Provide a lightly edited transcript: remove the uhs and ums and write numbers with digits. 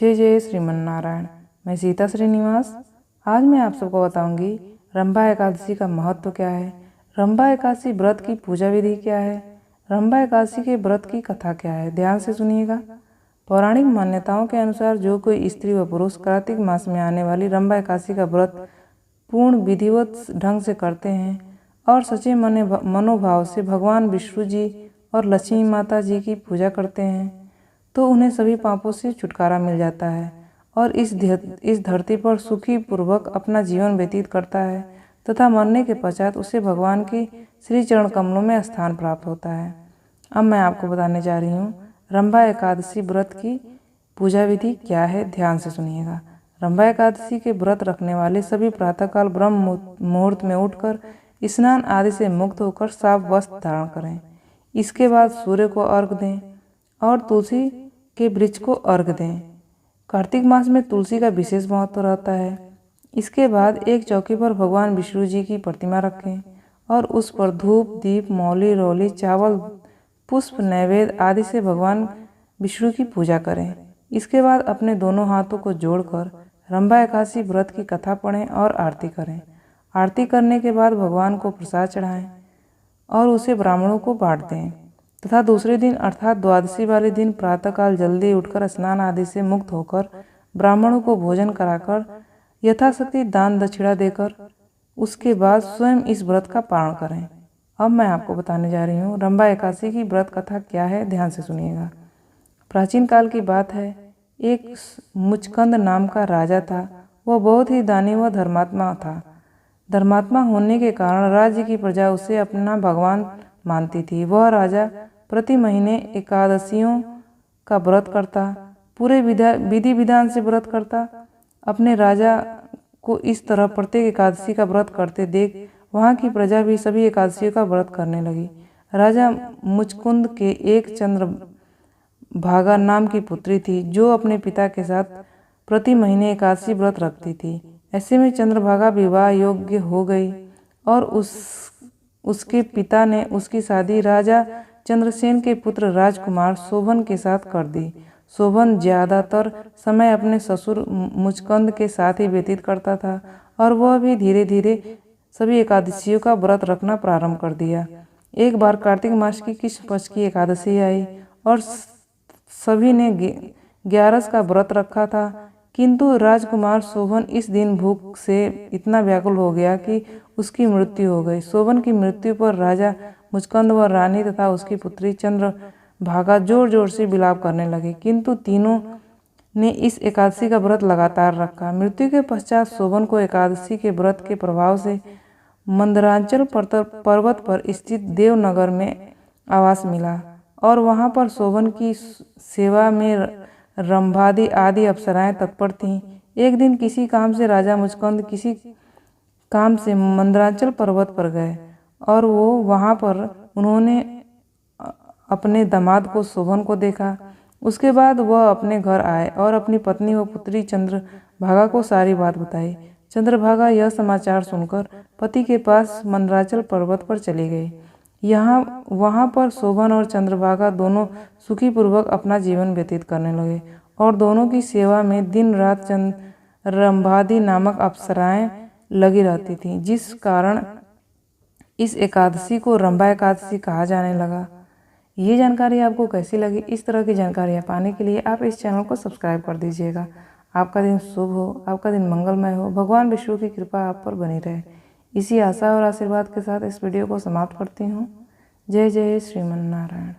जय जय श्रीमन्नारायण। मैं सीता श्रीनिवास। आज मैं आप सबको बताऊंगी रंभा एकादशी का महत्व क्या है, रंभा एकादशी व्रत की पूजा विधि क्या है, रंभा एकादशी के व्रत की कथा क्या है। ध्यान से सुनिएगा। पौराणिक मान्यताओं के अनुसार जो कोई स्त्री व पुरुष कार्तिक मास में आने वाली रंभा एकादशी का व्रत पूर्ण विधिवत ढंग से करते हैं और सच्चे मनोभाव से भगवान विष्णु जी और लक्ष्मी माता जी की पूजा करते हैं तो उन्हें सभी पापों से छुटकारा मिल जाता है और इस धरती पर सुखी पूर्वक अपना जीवन व्यतीत करता है तथा मरने के पश्चात उसे भगवान की श्री चरण कमलों में स्थान प्राप्त होता है। अब मैं आपको बताने जा रही हूँ रंभा एकादशी व्रत की पूजा विधि क्या है। ध्यान से सुनिएगा। रंभा एकादशी के व्रत रखने वाले सभी प्रातःकाल ब्रह्म मुहूर्त में उठकर स्नान आदि से मुक्त होकर साफ वस्त्र धारण करें। इसके बाद सूर्य को अर्घ्य दें और तुलसी के वृक्ष को अर्घ्य दें। कार्तिक मास में तुलसी का विशेष महत्व रहता है। इसके बाद एक चौकी पर भगवान विष्णु जी की प्रतिमा रखें और उस पर धूप दीप मौली रौली चावल पुष्प नैवेद्य आदि से भगवान विष्णु की पूजा करें। इसके बाद अपने दोनों हाथों को जोड़कर रंभा एकादशी व्रत की कथा पढ़ें और आरती करें। आरती करने के बाद भगवान को प्रसाद चढ़ाएं और उसे ब्राह्मणों को बांट दें तथा दूसरे दिन अर्थात द्वादशी वाले दिन प्रातःकाल जल्दी उठकर स्नान आदि से मुक्त होकर ब्राह्मणों को भोजन कराकर यथाशक्ति दान दक्षिणा देकर उसके बाद स्वयं इस व्रत का पारण करें। अब मैं आपको बताने जा रही हूँ रंभा एकादशी की व्रत कथा क्या है। ध्यान से सुनिएगा। प्राचीन काल की बात है। एक मुचकंद नाम का राजा था। वह बहुत ही दानी व धर्मात्मा था। धर्मात्मा होने के कारण राज्य की प्रजा उसे अपना भगवान मानती थी। वह राजा प्रति महीने एकादशियों का व्रत करता, पूरे विधि विधान से व्रत करता। अपने राजा को इस तरह प्रत्येक एकादशी का व्रत करते देख वहाँ की प्रजा भी सभी एकादशियों का व्रत करने लगी। राजा मुचकुंद के एक चंद्रभागा नाम की पुत्री थी जो अपने पिता के साथ प्रति महीने एकादशी व्रत रखती थी। ऐसे में चंद्रभागा विवाह योग्य हो गई और उसके पिता ने उसकी शादी राजा चंद्रसेन के पुत्र राजकुमार शोभन के साथ कर दी। शोभन ज्यादातर समय अपने ससुर मुचकंद के साथ ही व्यतीत करता था और वह भी धीरे धीरे सभी एकादशियों का व्रत रखना प्रारंभ कर दिया। एक बार कार्तिक मास की कृष्ण पक्ष की एकादशी आई और सभी ने 11 का व्रत रखा था, किंतु राजकुमार शोभन इस दिन भूख से इतना व्याकुल हो गया कि उसकी मृत्यु हो गई। शोभन की मृत्यु पर राजा मुचकंद व रानी तथा उसकी पुत्री चंद्रभागा जोर जोर से विलाप करने लगे, किंतु तीनों ने इस एकादशी का व्रत लगातार रखा। मृत्यु के पश्चात शोभन को एकादशी के व्रत के प्रभाव से मंदरांचल पर्वत पर स्थित देवनगर में आवास मिला और वहां पर शोभन की सेवा में रंभादि आदि अप्सराएं तत्पर थीं। एक दिन किसी काम से राजा मुचकंद किसी काम से मंदरांचल पर्वत पर गए और वहां पर उन्होंने अपने दामाद को शोभन को देखा। उसके बाद वह अपने घर आए और अपनी पत्नी व पुत्री चंद्रभागा को सारी बात बताई। चंद्रभागा यह समाचार सुनकर पति के पास मंदरांचल पर्वत पर चली गई। वहां पर शोभन और चंद्रभागा दोनों सुखी पूर्वक अपना जीवन व्यतीत करने लगे और दोनों की सेवा में दिन रात रंभादि नामक अप्सराएं लगी रहती थीं, जिस कारण इस एकादशी को रंभा एकादशी कहा जाने लगा। ये जानकारी आपको कैसी लगी? इस तरह की जानकारियाँ पाने के लिए आप इस चैनल को सब्सक्राइब कर दीजिएगा। आपका दिन शुभ हो, आपका दिन मंगलमय हो, भगवान विष्णु की कृपा आप पर बनी रहे। इसी आशा और आशीर्वाद के साथ इस वीडियो को समाप्त करती हूँ। जय जय श्रीमन्नारायण।